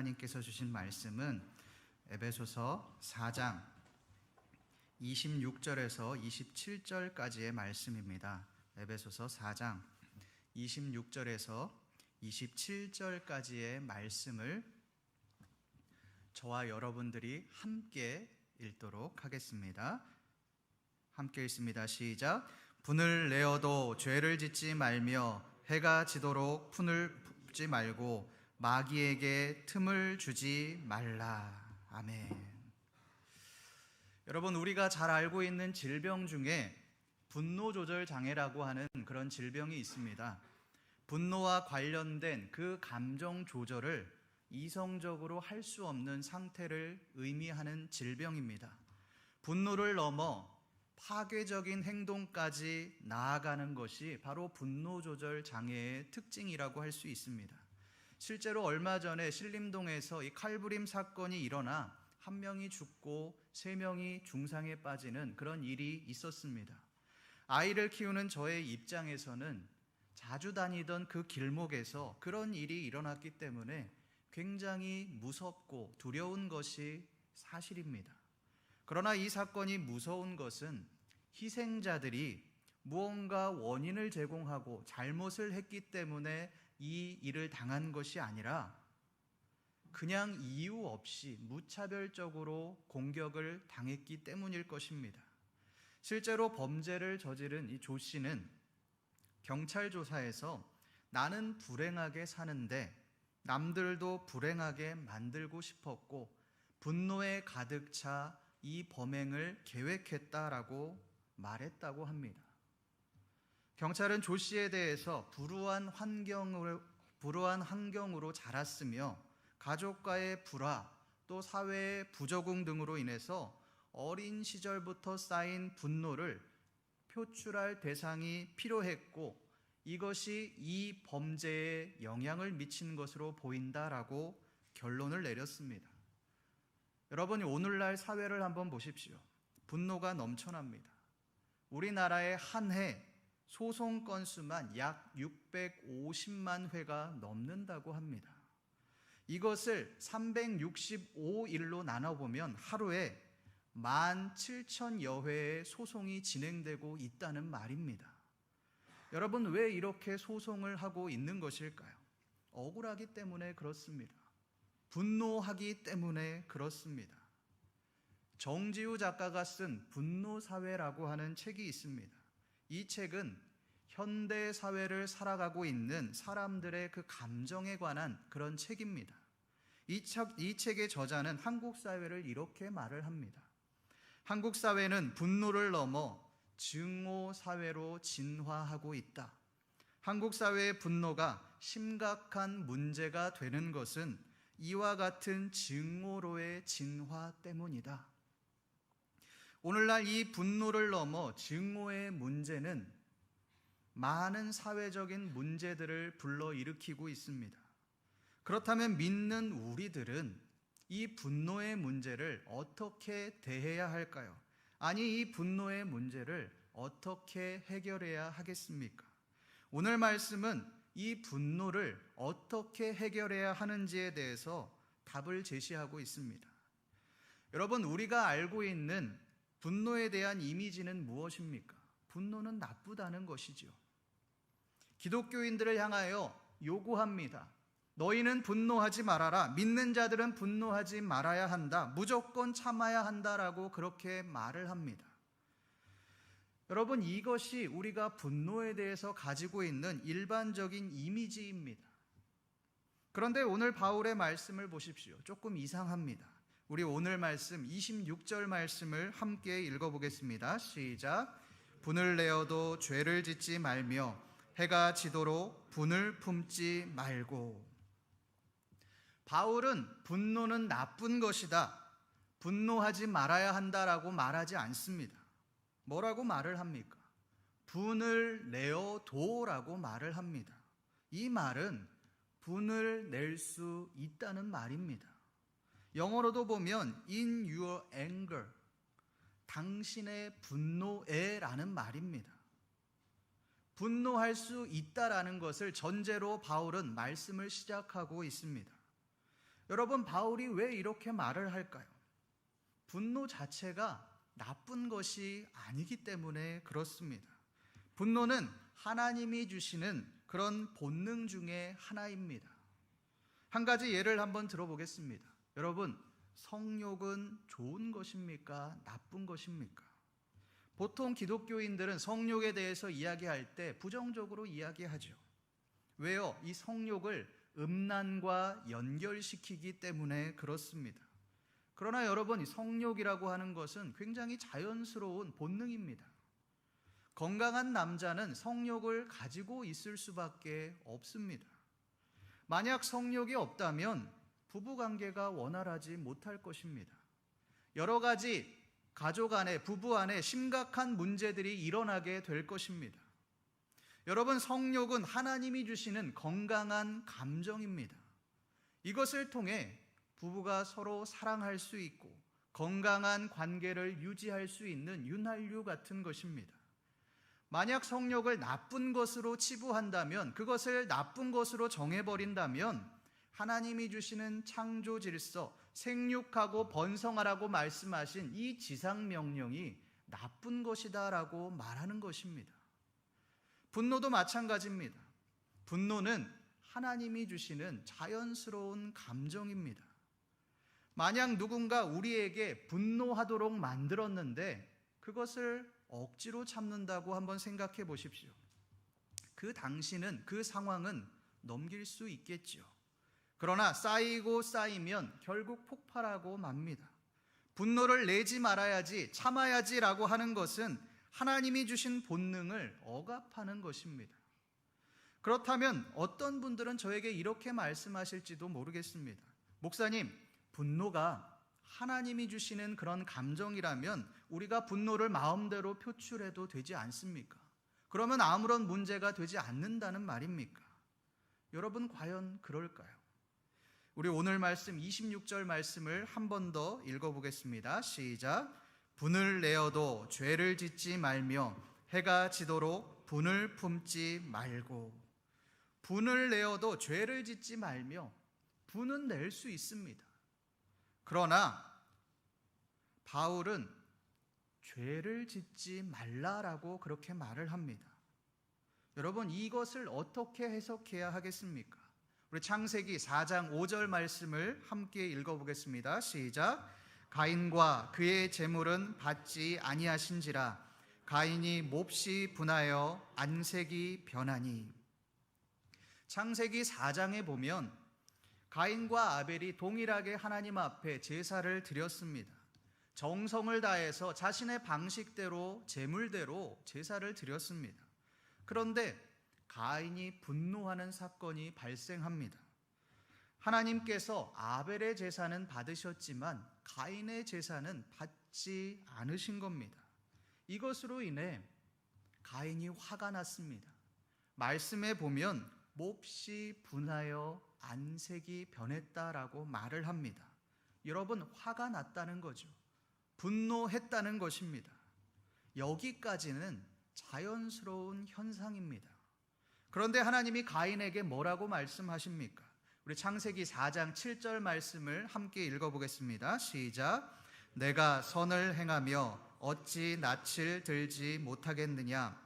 하나님께서 주신 말씀은 에베소서 4장 26절에서 27절까지의 말씀입니다. 에베소서 4장 26절에서 27절까지의 말씀을 저와 여러분들이 함께 읽도록 하겠습니다. 함께 읽습니다. 시작. 분을 내어도 죄를 짓지 말며 해가 지도록 푼을 붓지 말고 마귀에게 틈을 주지 말라. 아멘. 여러분, 우리가 잘 알고 있는 질병 중에 분노 조절 장애라고 하는 그런 질병이 있습니다. 분노와 관련된 그 감정 조절을 이성적으로 할 수 없는 상태를 의미하는 질병입니다. 분노를 넘어 파괴적인 행동까지 나아가는 것이 바로 분노 조절 장애의 특징이라고 할 수 있습니다. 실제로 얼마 전에 신림동에서 이 칼부림 사건이 일어나 한 명이 죽고 세 명이 중상에 빠지는 그런 일이 있었습니다. 아이를 키우는 저의 입장에서는 자주 다니던 그 길목에서 그런 일이 일어났기 때문에 굉장히 무섭고 두려운 것이 사실입니다. 그러나 이 사건이 무서운 것은 희생자들이 무언가 원인을 제공하고 잘못을 했기 때문에 이 일을 당한 것이 아니라 그냥 이유 없이 무차별적으로 공격을 당했기 때문일 것입니다. 실제로 범죄를 저지른 이 조 씨는 경찰 조사에서 나는 불행하게 사는데 남들도 불행하게 만들고 싶었고 분노에 가득 차 이 범행을 계획했다라고 말했다고 합니다. 경찰은 조 씨에 대해서 불우한 환경으로 자랐으며 가족과의 불화, 또 사회의 부적응 등으로 인해서 어린 시절부터 쌓인 분노를 표출할 대상이 필요했고 이것이 이 범죄에 영향을 미친 것으로 보인다라고 결론을 내렸습니다. 여러분이 오늘날 사회를 한번 보십시오. 분노가 넘쳐납니다. 우리나라의 한 해 소송 건수만 약 650만 회가 넘는다고 합니다. 이것을 365일로 나눠보면 하루에 17,000여 회의 소송이 진행되고 있다는 말입니다. 여러분, 왜 이렇게 소송을 하고 있는 것일까요? 억울하기 때문에 그렇습니다. 분노하기 때문에 그렇습니다. 정지우 작가가 쓴 분노사회라고 하는 책이 있습니다. 이 책은 현대 사회를 살아가고 있는 사람들의 그 감정에 관한 그런 책입니다. 이 책의 저자는 한국 사회를 이렇게 말을 합니다. 한국 사회는 분노를 넘어 증오 사회로 진화하고 있다. 한국 사회의 분노가 심각한 문제가 되는 것은 이와 같은 증오로의 진화 때문이다. 오늘날 이 분노를 넘어 증오의 문제는 많은 사회적인 문제들을 불러일으키고 있습니다. 그렇다면 믿는 우리들은 이 분노의 문제를 어떻게 대해야 할까요? 아니, 이 분노의 문제를 어떻게 해결해야 하겠습니까? 오늘 말씀은 이 분노를 어떻게 해결해야 하는지에 대해서 답을 제시하고 있습니다. 여러분, 우리가 알고 있는 분노에 대한 이미지는 무엇입니까? 분노는 나쁘다는 것이죠. 기독교인들을 향하여 요구합니다. 너희는 분노하지 말아라. 믿는 자들은 분노하지 말아야 한다. 무조건 참아야 한다라고 그렇게 말을 합니다. 여러분, 이것이 우리가 분노에 대해서 가지고 있는 일반적인 이미지입니다. 그런데 오늘 바울의 말씀을 보십시오. 조금 이상합니다. 우리 오늘 말씀 26절 말씀을 함께 읽어보겠습니다. 시작. 분을 내어도 죄를 짓지 말며 해가 지도록 분을 품지 말고. 바울은 분노는 나쁜 것이다, 분노하지 말아야 한다라고 말하지 않습니다. 뭐라고 말을 합니까? 분을 내어도라고 말을 합니다. 이 말은 분을 낼 수 있다는 말입니다. 영어로도 보면 in your anger, 당신의 분노에 라는 말입니다. 분노할 수 있다라는 것을 전제로 바울은 말씀을 시작하고 있습니다. 여러분, 바울이 왜 이렇게 말을 할까요? 분노 자체가 나쁜 것이 아니기 때문에 그렇습니다. 분노는 하나님이 주시는 그런 본능 중에 하나입니다. 한 가지 예를 한번 들어보겠습니다. 여러분, 성욕은 좋은 것입니까? 나쁜 것입니까? 보통 기독교인들은 성욕에 대해서 이야기할 때 부정적으로 이야기하죠. 왜요? 이 성욕을 음란과 연결시키기 때문에 그렇습니다. 그러나 여러분, 이 성욕이라고 하는 것은 굉장히 자연스러운 본능입니다. 건강한 남자는 성욕을 가지고 있을 수밖에 없습니다. 만약 성욕이 없다면 부부관계가 원활하지 못할 것입니다. 여러 가지 가족 안에, 부부 안에 심각한 문제들이 일어나게 될 것입니다. 여러분, 성욕은 하나님이 주시는 건강한 감정입니다. 이것을 통해 부부가 서로 사랑할 수 있고 건강한 관계를 유지할 수 있는 윤활유 같은 것입니다. 만약 성욕을 나쁜 것으로 치부한다면, 그것을 나쁜 것으로 정해버린다면 하나님이 주시는 창조 질서, 생육하고 번성하라고 말씀하신 이 지상명령이 나쁜 것이다 라고 말하는 것입니다. 분노도 마찬가지입니다. 분노는 하나님이 주시는 자연스러운 감정입니다. 만약 누군가 우리에게 분노하도록 만들었는데 그것을 억지로 참는다고 한번 생각해 보십시오. 그 당시는, 그 상황은 넘길 수 있겠지요. 그러나 쌓이고 쌓이면 결국 폭발하고 맙니다. 분노를 내지 말아야지, 참아야지라고 하는 것은 하나님이 주신 본능을 억압하는 것입니다. 그렇다면 어떤 분들은 저에게 이렇게 말씀하실지도 모르겠습니다. 목사님, 분노가 하나님이 주시는 그런 감정이라면 우리가 분노를 마음대로 표출해도 되지 않습니까? 그러면 아무런 문제가 되지 않는다는 말입니까? 여러분, 과연 그럴까요? 우리 오늘 말씀 26절 말씀을 한 번 더 읽어보겠습니다. 시작. 분을 내어도 죄를 짓지 말며 해가 지도록 분을 품지 말고. 분을 내어도 죄를 짓지 말며, 분은 낼 수 있습니다. 그러나 바울은 죄를 짓지 말라라고 그렇게 말을 합니다. 여러분, 이것을 어떻게 해석해야 하겠습니까? 우리 창세기 4장 5절 말씀을 함께 읽어보겠습니다. 시작. 가인과 그의 재물은 받지 아니하신지라 가인이 몹시 분하여 안색이 변하니. 창세기 4장에 보면 가인과 아벨이 동일하게 하나님 앞에 제사를 드렸습니다. 정성을 다해서 자신의 방식대로, 제물대로 제사를 드렸습니다. 그런데 가인이 분노하는 사건이 발생합니다. 하나님께서 아벨의 제사는 받으셨지만 가인의 제사는 받지 않으신 겁니다. 이것으로 인해 가인이 화가 났습니다. 말씀에 보면 몹시 분하여 안색이 변했다라고 말을 합니다. 여러분, 화가 났다는 거죠. 분노했다는 것입니다. 여기까지는 자연스러운 현상입니다. 그런데 하나님이 가인에게 뭐라고 말씀하십니까? 우리 창세기 4장 7절 말씀을 함께 읽어보겠습니다. 시작. 내가 선을 행하며 어찌 낯을 들지 못하겠느냐?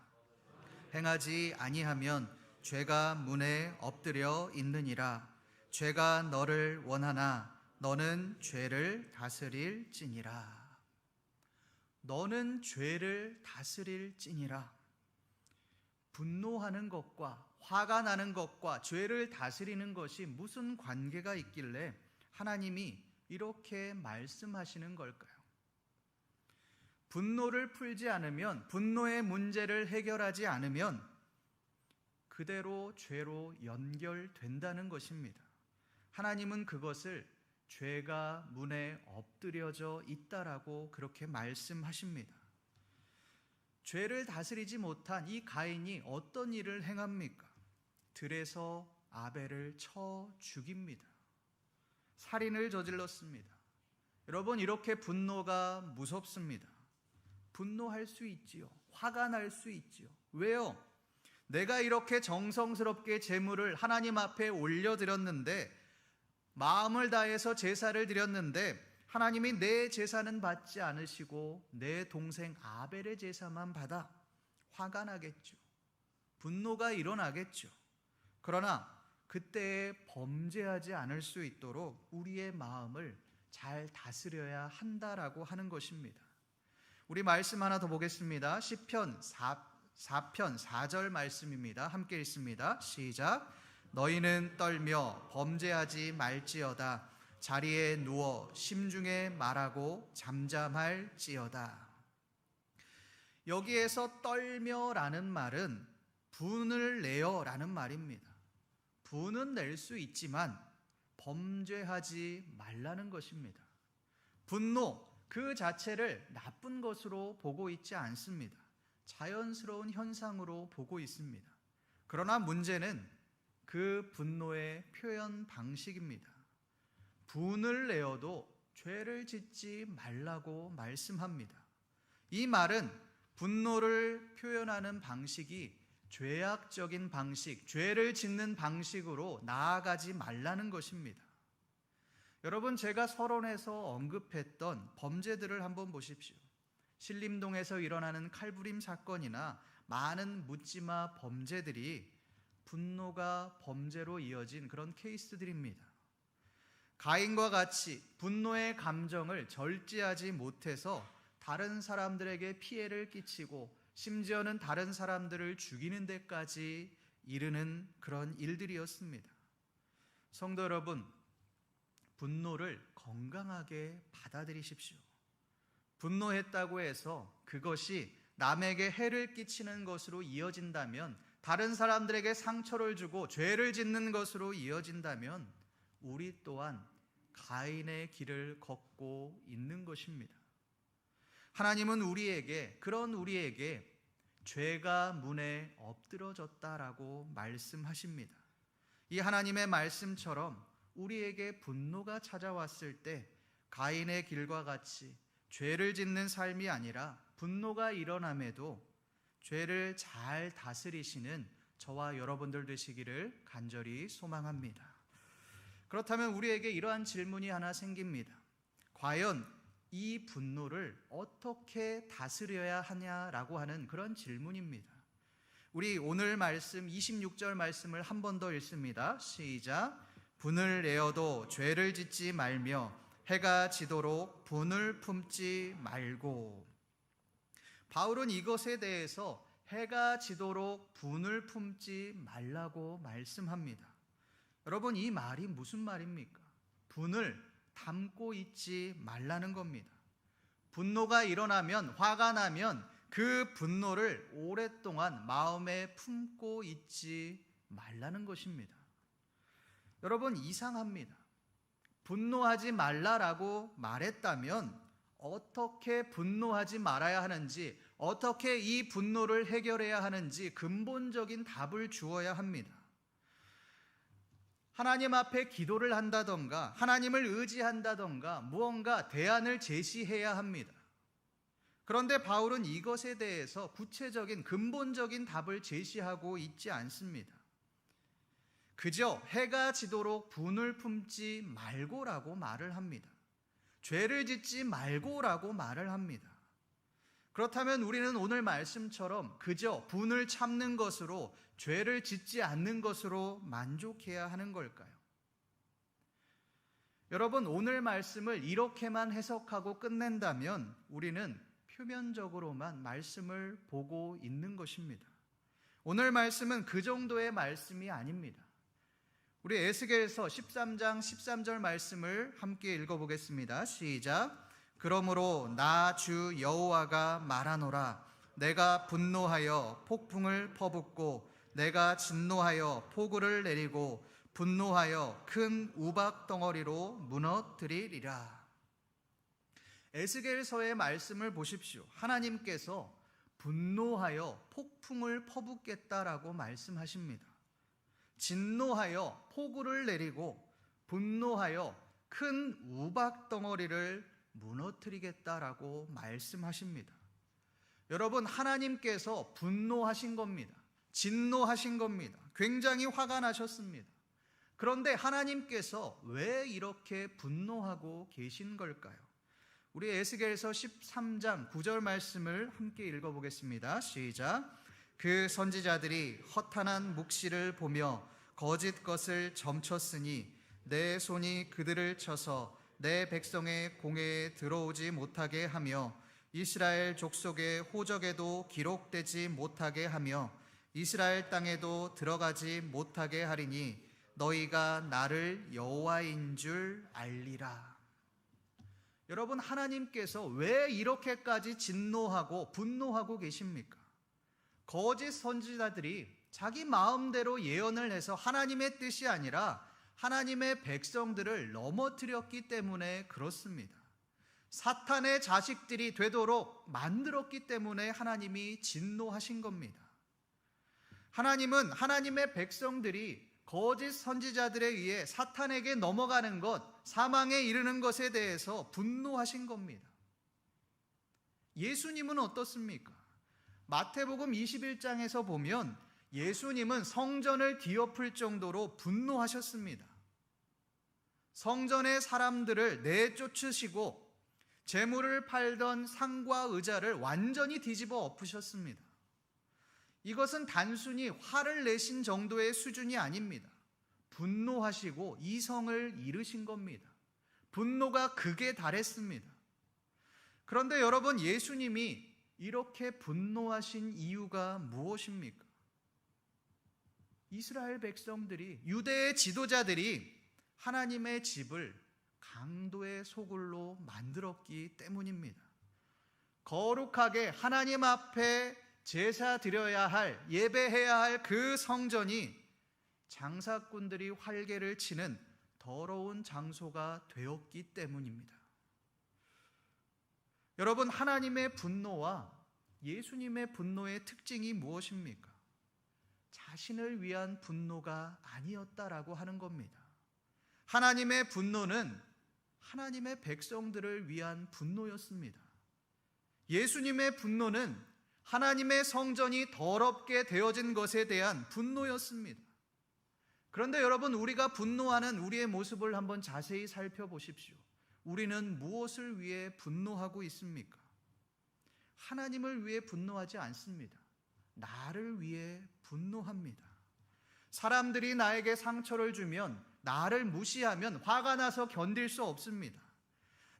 행하지 아니하면 죄가 문에 엎드려 있느니라. 죄가 너를 원하나 너는 죄를 다스릴지니라. 너는 죄를 다스릴지니라. 분노하는 것과 화가 나는 것과 죄를 다스리는 것이 무슨 관계가 있길래 하나님이 이렇게 말씀하시는 걸까요? 분노를 풀지 않으면, 분노의 문제를 해결하지 않으면 그대로 죄로 연결된다는 것입니다. 하나님은 그것을 죄가 문에 엎드려져 있다라고 그렇게 말씀하십니다. 죄를 다스리지 못한 이 가인이 어떤 일을 행합니까? 들에서 아벨을 쳐 죽입니다. 살인을 저질렀습니다. 여러분, 이렇게 분노가 무섭습니다. 분노할 수 있지요. 화가 날 수 있지요. 왜요? 내가 이렇게 정성스럽게 제물을 하나님 앞에 올려드렸는데 마음을 다해서 제사를 드렸는데 하나님이 내 제사는 받지 않으시고 내 동생 아벨의 제사만 받아 화가 나겠죠. 분노가 일어나겠죠. 그러나 그때에 범죄하지 않을 수 있도록 우리의 마음을 잘 다스려야 한다라고 하는 것입니다. 우리 말씀 하나 더 보겠습니다. 시편 4편 4절 말씀입니다. 함께 읽습니다. 시작. 너희는 떨며 범죄하지 말지어다. 자리에 누워 심중에 말하고 잠잠할지어다. 여기에서 떨며라는 말은 분을 내어라는 말입니다. 분은 낼 수 있지만 범죄하지 말라는 것입니다. 분노 그 자체를 나쁜 것으로 보고 있지 않습니다. 자연스러운 현상으로 보고 있습니다. 그러나 문제는 그 분노의 표현 방식입니다. 분을 내어도 죄를 짓지 말라고 말씀합니다. 이 말은 분노를 표현하는 방식이 죄악적인 방식, 죄를 짓는 방식으로 나아가지 말라는 것입니다. 여러분, 제가 서론에서 언급했던 범죄들을 한번 보십시오. 신림동에서 일어나는 칼부림 사건이나 많은 묻지마 범죄들이 분노가 범죄로 이어진 그런 케이스들입니다. 가인과 같이 분노의 감정을 절제하지 못해서 다른 사람들에게 피해를 끼치고 심지어는 다른 사람들을 죽이는 데까지 이르는 그런 일들이었습니다. 성도 여러분, 분노를 건강하게 받아들이십시오. 분노했다고 해서 그것이 남에게 해를 끼치는 것으로 이어진다면, 다른 사람들에게 상처를 주고 죄를 짓는 것으로 이어진다면 우리 또한 가인의 길을 걷고 있는 것입니다. 하나님은 그런 우리에게 죄가 문에 엎드러졌다라고 말씀하십니다. 이 하나님의 말씀처럼 우리에게 분노가 찾아왔을 때 가인의 길과 같이 죄를 짓는 삶이 아니라 분노가 일어남에도 죄를 잘 다스리시는 저와 여러분들 되시기를 간절히 소망합니다. 그렇다면 우리에게 이러한 질문이 하나 생깁니다. 과연 이 분노를 어떻게 다스려야 하냐라고 하는 그런 질문입니다. 우리 오늘 말씀 26절 말씀을 한 번 더 읽습니다. 시작. 분을 내어도 죄를 짓지 말며 해가 지도록 분을 품지 말고. 바울은 이것에 대해서 해가 지도록 분을 품지 말라고 말씀합니다. 여러분, 이 말이 무슨 말입니까? 분을 담고 있지 말라는 겁니다. 분노가 일어나면, 화가 나면 그 분노를 오랫동안 마음에 품고 있지 말라는 것입니다. 여러분, 이상합니다. 분노하지 말라라고 말했다면 어떻게 분노하지 말아야 하는지, 어떻게 이 분노를 해결해야 하는지 근본적인 답을 주어야 합니다. 하나님 앞에 기도를 한다던가 하나님을 의지한다던가 무언가 대안을 제시해야 합니다. 그런데 바울은 이것에 대해서 구체적인 근본적인 답을 제시하고 있지 않습니다. 그저 해가 지도록 분을 품지 말고라고 말을 합니다. 죄를 짓지 말고라고 말을 합니다. 그렇다면 우리는 오늘 말씀처럼 그저 분을 참는 것으로, 죄를 짓지 않는 것으로 만족해야 하는 걸까요? 여러분, 오늘 말씀을 이렇게만 해석하고 끝낸다면 우리는 표면적으로만 말씀을 보고 있는 것입니다. 오늘 말씀은 그 정도의 말씀이 아닙니다. 우리 에스겔서 13장 13절 말씀을 함께 읽어보겠습니다. 시작. 그러므로 나 주 여호와가 말하노라. 내가 분노하여 폭풍을 퍼붓고 내가 진노하여 폭우를 내리고 분노하여 큰 우박 덩어리로 무너뜨리리라. 에스겔서의 말씀을 보십시오. 하나님께서 분노하여 폭풍을 퍼붓겠다라고 말씀하십니다. 진노하여 폭우를 내리고 분노하여 큰 우박 덩어리를 무너뜨리겠다라고 말씀하십니다. 여러분, 하나님께서 분노하신 겁니다. 진노하신 겁니다. 굉장히 화가 나셨습니다. 그런데 하나님께서 왜 이렇게 분노하고 계신 걸까요? 우리 에스겔서 13장 9절 말씀을 함께 읽어보겠습니다. 시작. 그 선지자들이 허탄한 묵시를 보며 거짓 것을 점쳤으니 내 손이 그들을 쳐서 내 백성의 공회에 들어오지 못하게 하며 이스라엘 족속의 호적에도 기록되지 못하게 하며 이스라엘 땅에도 들어가지 못하게 하리니 너희가 나를 여호와인 줄 알리라. 여러분, 하나님께서 왜 이렇게까지 진노하고 분노하고 계십니까? 거짓 선지자들이 자기 마음대로 예언을 해서 하나님의 뜻이 아니라 하나님의 백성들을 넘어뜨렸기 때문에 그렇습니다. 사탄의 자식들이 되도록 만들었기 때문에 하나님이 진노하신 겁니다. 하나님은 하나님의 백성들이 거짓 선지자들에 의해 사탄에게 넘어가는 것, 사망에 이르는 것에 대해서 분노하신 겁니다. 예수님은 어떻습니까? 마태복음 21장에서 보면 예수님은 성전을 뒤엎을 정도로 분노하셨습니다. 성전의 사람들을 내쫓으시고 재물을 팔던 상과 의자를 완전히 뒤집어 엎으셨습니다. 이것은 단순히 화를 내신 정도의 수준이 아닙니다. 분노하시고 이성을 잃으신 겁니다. 분노가 극에 달했습니다. 그런데 여러분, 예수님이 이렇게 분노하신 이유가 무엇입니까? 이스라엘 백성들이, 유대의 지도자들이 하나님의 집을 강도의 소굴로 만들었기 때문입니다. 거룩하게 하나님 앞에 제사 드려야 할, 예배해야 할 그 성전이 장사꾼들이 활개를 치는 더러운 장소가 되었기 때문입니다. 여러분, 하나님의 분노와 예수님의 분노의 특징이 무엇입니까? 자신을 위한 분노가 아니었다라고 하는 겁니다. 하나님의 분노는 하나님의 백성들을 위한 분노였습니다. 예수님의 분노는 하나님의 성전이 더럽게 되어진 것에 대한 분노였습니다. 그런데 여러분, 우리가 분노하는 우리의 모습을 한번 자세히 살펴보십시오. 우리는 무엇을 위해 분노하고 있습니까? 하나님을 위해 분노하지 않습니다. 나를 위해 분노합니다. 사람들이 나에게 상처를 주면, 나를 무시하면 화가 나서 견딜 수 없습니다.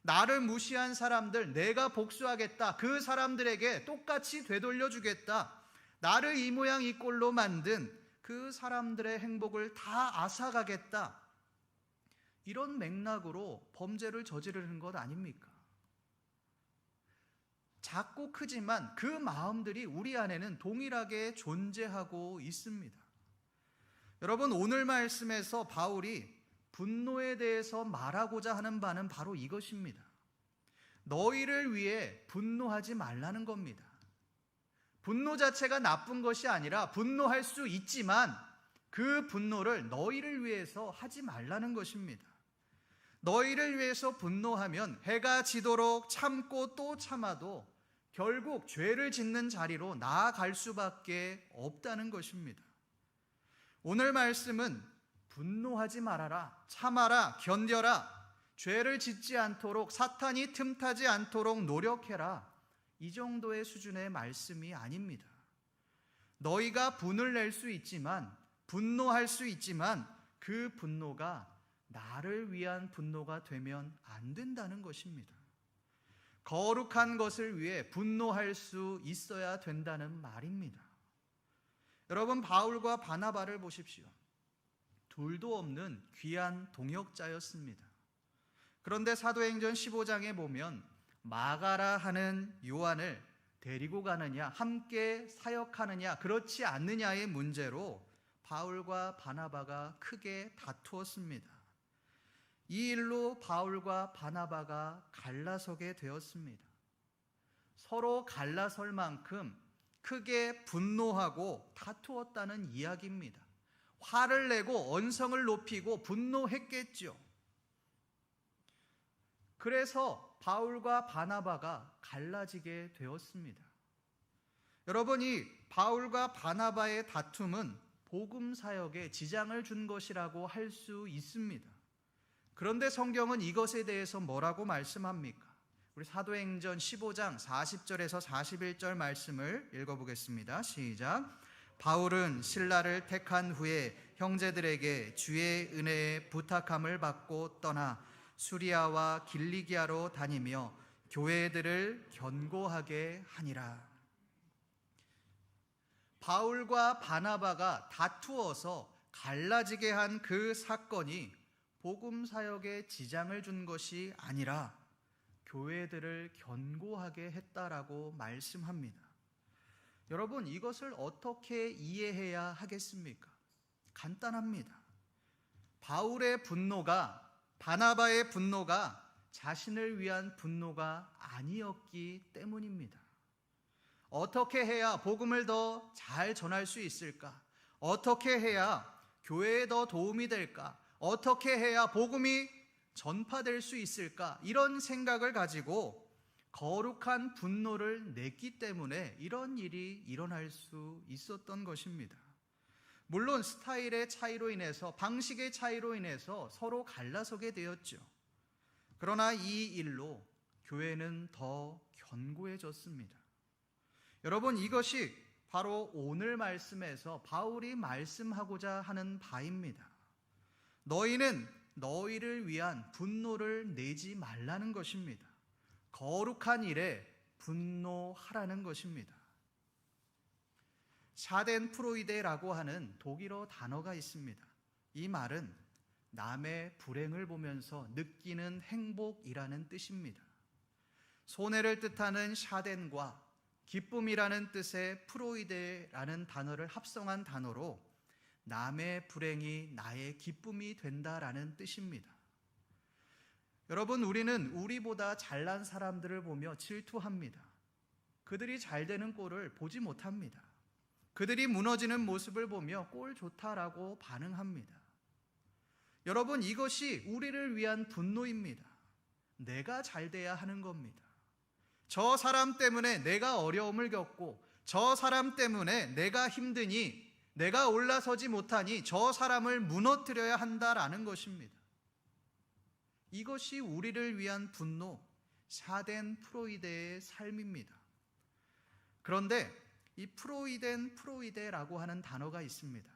나를 무시한 사람들, 내가 복수하겠다. 그 사람들에게 똑같이 되돌려주겠다. 나를 이 모양 이 꼴로 만든 그 사람들의 행복을 다 앗아가겠다. 이런 맥락으로 범죄를 저지르는 것 아닙니까? 작고 크지만 그 마음들이 우리 안에는 동일하게 존재하고 있습니다. 여러분, 오늘 말씀에서 바울이 분노에 대해서 말하고자 하는 바는 바로 이것입니다. 너희를 위해 분노하지 말라는 겁니다. 분노 자체가 나쁜 것이 아니라 분노할 수 있지만 그 분노를 너희를 위해서 하지 말라는 것입니다. 너희를 위해서 분노하면 해가 지도록 참고 또 참아도 결국 죄를 짓는 자리로 나아갈 수밖에 없다는 것입니다. 오늘 말씀은 분노하지 말아라, 참아라, 견뎌라, 죄를 짓지 않도록, 사탄이 틈타지 않도록 노력해라, 이 정도의 수준의 말씀이 아닙니다. 너희가 분을 낼 수 있지만, 분노할 수 있지만 그 분노가 나를 위한 분노가 되면 안 된다는 것입니다. 거룩한 것을 위해 분노할 수 있어야 된다는 말입니다. 여러분, 바울과 바나바를 보십시오. 둘도 없는 귀한 동역자였습니다. 그런데 사도행전 15장에 보면 마가라 하는 요한을 데리고 가느냐, 함께 사역하느냐, 그렇지 않느냐의 문제로 바울과 바나바가 크게 다투었습니다. 이 일로 바울과 바나바가 갈라서게 되었습니다. 서로 갈라설 만큼 크게 분노하고 다투었다는 이야기입니다. 화를 내고 언성을 높이고 분노했겠죠. 그래서 바울과 바나바가 갈라지게 되었습니다. 여러분, 이 바울과 바나바의 다툼은 복음 사역에 지장을 준 것이라고 할 수 있습니다. 그런데 성경은 이것에 대해서 뭐라고 말씀합니까? 우리 사도행전 15장 40절에서 41절 말씀을 읽어보겠습니다. 시작. 바울은 신라를 택한 후에 형제들에게 주의 은혜에 부탁함을 받고 떠나 수리아와 길리기아로 다니며 교회들을 견고하게 하니라. 바울과 바나바가 다투어서 갈라지게 한 그 사건이 복음 사역에 지장을 준 것이 아니라 교회들을 견고하게 했다라고 말씀합니다. 여러분, 이것을 어떻게 이해해야 하겠습니까? 간단합니다. 바울의 분노가, 바나바의 분노가 자신을 위한 분노가 아니었기 때문입니다. 어떻게 해야 복음을 더 잘 전할 수 있을까? 어떻게 해야 교회에 더 도움이 될까? 어떻게 해야 복음이 전파될 수 있을까? 이런 생각을 가지고 거룩한 분노를 냈기 때문에 이런 일이 일어날 수 있었던 것입니다. 물론 스타일의 차이로 인해서, 방식의 차이로 인해서 서로 갈라서게 되었죠. 그러나 이 일로 교회는 더 견고해졌습니다. 여러분, 이것이 바로 오늘 말씀에서 바울이 말씀하고자 하는 바입니다. 너희는 너희를 위한 분노를 내지 말라는 것입니다. 거룩한 일에 분노하라는 것입니다. 샤덴프로이데라고 하는 독일어 단어가 있습니다. 이 말은 남의 불행을 보면서 느끼는 행복이라는 뜻입니다. 손해를 뜻하는 샤덴과 기쁨이라는 뜻의 프로이데라는 단어를 합성한 단어로 남의 불행이 나의 기쁨이 된다라는 뜻입니다. 여러분, 우리는 우리보다 잘난 사람들을 보며 질투합니다. 그들이 잘 되는 꼴을 보지 못합니다. 그들이 무너지는 모습을 보며 꼴 좋다라고 반응합니다. 여러분, 이것이 우리를 위한 분노입니다. 내가 잘 돼야 하는 겁니다. 저 사람 때문에 내가 어려움을 겪고, 저 사람 때문에 내가 힘드니, 내가 올라서지 못하니 저 사람을 무너뜨려야 한다라는 것입니다. 이것이 우리를 위한 분노, 샤덴프로이데의 삶입니다. 그런데 이 프로이데라고 하는 단어가 있습니다.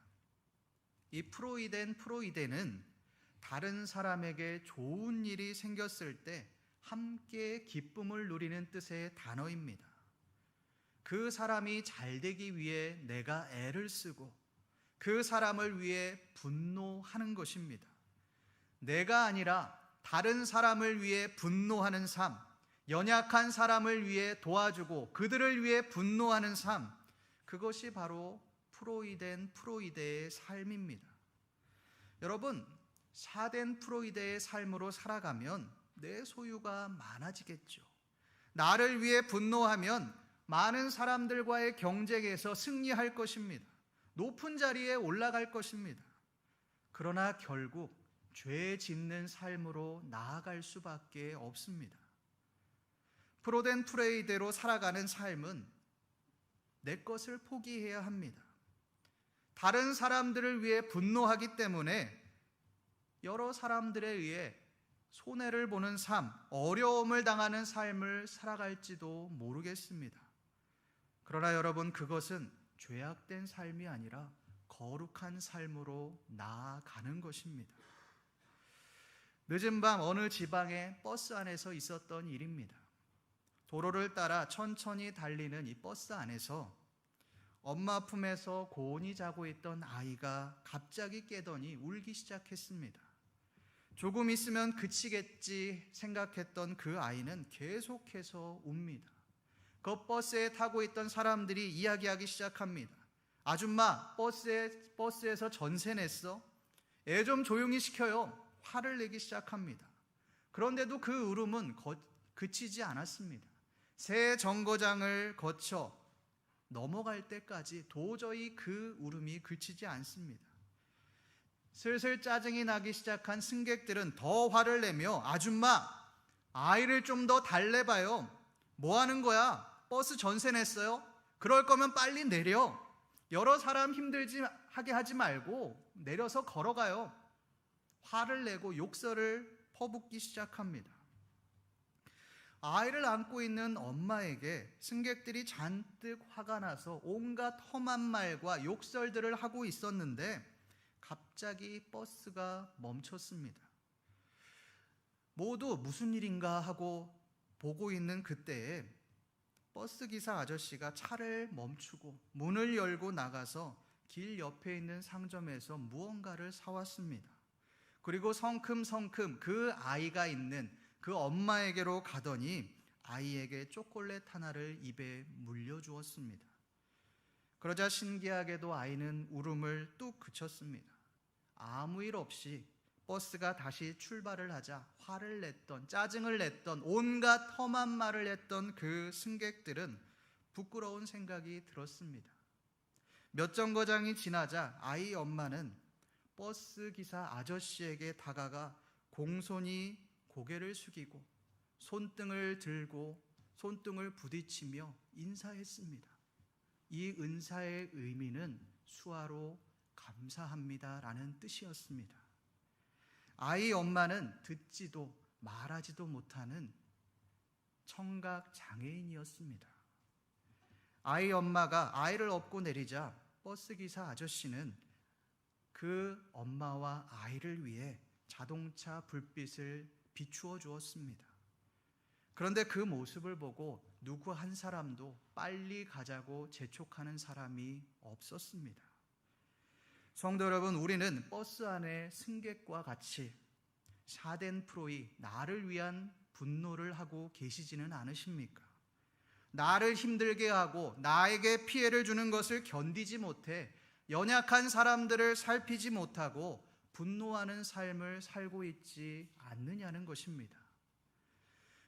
이 프로이데는 다른 사람에게 좋은 일이 생겼을 때 함께 기쁨을 누리는 뜻의 단어입니다. 그 사람이 잘 되기 위해 내가 애를 쓰고 그 사람을 위해 분노하는 것입니다. 내가 아니라 다른 사람을 위해 분노하는 삶, 연약한 사람을 위해 도와주고 그들을 위해 분노하는 삶, 그것이 바로 프로이데의 삶입니다. 여러분, 샤덴프로이데의 삶으로 살아가면 내 소유가 많아지겠죠. 나를 위해 분노하면 많은 사람들과의 경쟁에서 승리할 것입니다. 높은 자리에 올라갈 것입니다. 그러나 결국 죄 짓는 삶으로 나아갈 수밖에 없습니다. 프로이데로 살아가는 삶은 내 것을 포기해야 합니다. 다른 사람들을 위해 분노하기 때문에 여러 사람들에 의해 손해를 보는 삶, 어려움을 당하는 삶을 살아갈지도 모르겠습니다. 그러나 여러분, 그것은 죄악된 삶이 아니라 거룩한 삶으로 나아가는 것입니다. 늦은 밤 어느 지방의 버스 안에서 있었던 일입니다. 도로를 따라 천천히 달리는 이 버스 안에서 엄마 품에서 고온히 자고 있던 아이가 갑자기 깨더니 울기 시작했습니다. 조금 있으면 그치겠지 생각했던 그 아이는 계속해서 웁니다. 그 버스에 타고 있던 사람들이 이야기하기 시작합니다. 아줌마, 버스에서 전세 냈어? 애 좀 조용히 시켜요. 화를 내기 시작합니다. 그런데도 그 울음은 그치지 않았습니다. 새 정거장을 거쳐 넘어갈 때까지 도저히 그 울음이 그치지 않습니다. 슬슬 짜증이 나기 시작한 승객들은 더 화를 내며 아줌마, 아이를 좀 더 달래봐요. 뭐 하는 거야? 버스 전세 냈어요? 그럴 거면 빨리 내려. 여러 사람 힘들지 하게 하지 말고 내려서 걸어가요. 화를 내고 욕설을 퍼붓기 시작합니다. 아이를 안고 있는 엄마에게 승객들이 잔뜩 화가 나서 온갖 험한 말과 욕설들을 하고 있었는데 갑자기 버스가 멈췄습니다. 모두 무슨 일인가 하고 보고 있는 그때에 버스 기사 아저씨가 차를 멈추고 문을 열고 나가서 길 옆에 있는 상점에서 무언가를 사왔습니다. 그리고 성큼성큼 그 아이가 있는 그 엄마에게로 가더니 아이에게 초콜릿 하나를 입에 물려주었습니다. 그러자 신기하게도 아이는 울음을 뚝 그쳤습니다. 아무 일 없이 버스가 다시 출발을 하자 화를 냈던, 짜증을 냈던, 온갖 험한 말을 했던 그 승객들은 부끄러운 생각이 들었습니다. 몇 정거장이 지나자 아이 엄마는 버스 기사 아저씨에게 다가가 공손히 고개를 숙이고 손등을 들고 손등을 부딪히며 인사했습니다. 이 은사의 의미는 수화로 감사합니다라는 뜻이었습니다. 아이 엄마는 듣지도 말하지도 못하는 청각 장애인이었습니다. 아이 엄마가 아이를 업고 내리자 버스 기사 아저씨는 그 엄마와 아이를 위해 자동차 불빛을 비추어 주었습니다. 그런데 그 모습을 보고 누구 한 사람도 빨리 가자고 재촉하는 사람이 없었습니다. 성도 여러분, 우리는 버스 안에 승객과 같이 샤덴프로이 나를 위한 분노를 하고 계시지는 않으십니까? 나를 힘들게 하고 나에게 피해를 주는 것을 견디지 못해 연약한 사람들을 살피지 못하고 분노하는 삶을 살고 있지 않느냐는 것입니다.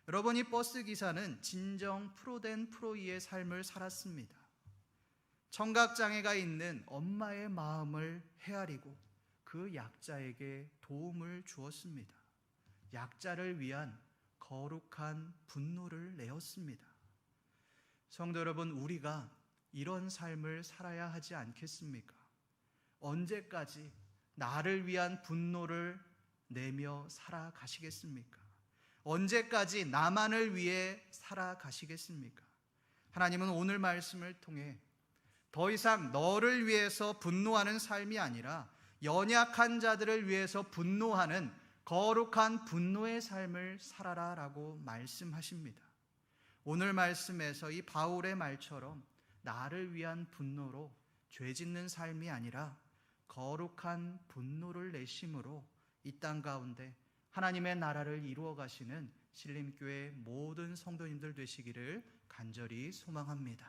여러분, 이 버스 기사는 진정 프로된 프로이의 삶을 살았습니다. 청각장애가 있는 엄마의 마음을 헤아리고 그 약자에게 도움을 주었습니다. 약자를 위한 거룩한 분노를 내었습니다. 성도 여러분, 우리가 이런 삶을 살아야 하지 않겠습니까? 언제까지 나를 위한 분노를 내며 살아가시겠습니까? 언제까지 나만을 위해 살아가시겠습니까? 하나님은 오늘 말씀을 통해 더 이상 너를 위해서 분노하는 삶이 아니라 연약한 자들을 위해서 분노하는 거룩한 분노의 삶을 살아라 라고 말씀하십니다. 오늘 말씀에서 이 바울의 말처럼 나를 위한 분노로 죄 짓는 삶이 아니라 거룩한 분노를 내심으로 이 땅 가운데 하나님의 나라를 이루어 가시는 신림교회 모든 성도님들 되시기를 간절히 소망합니다.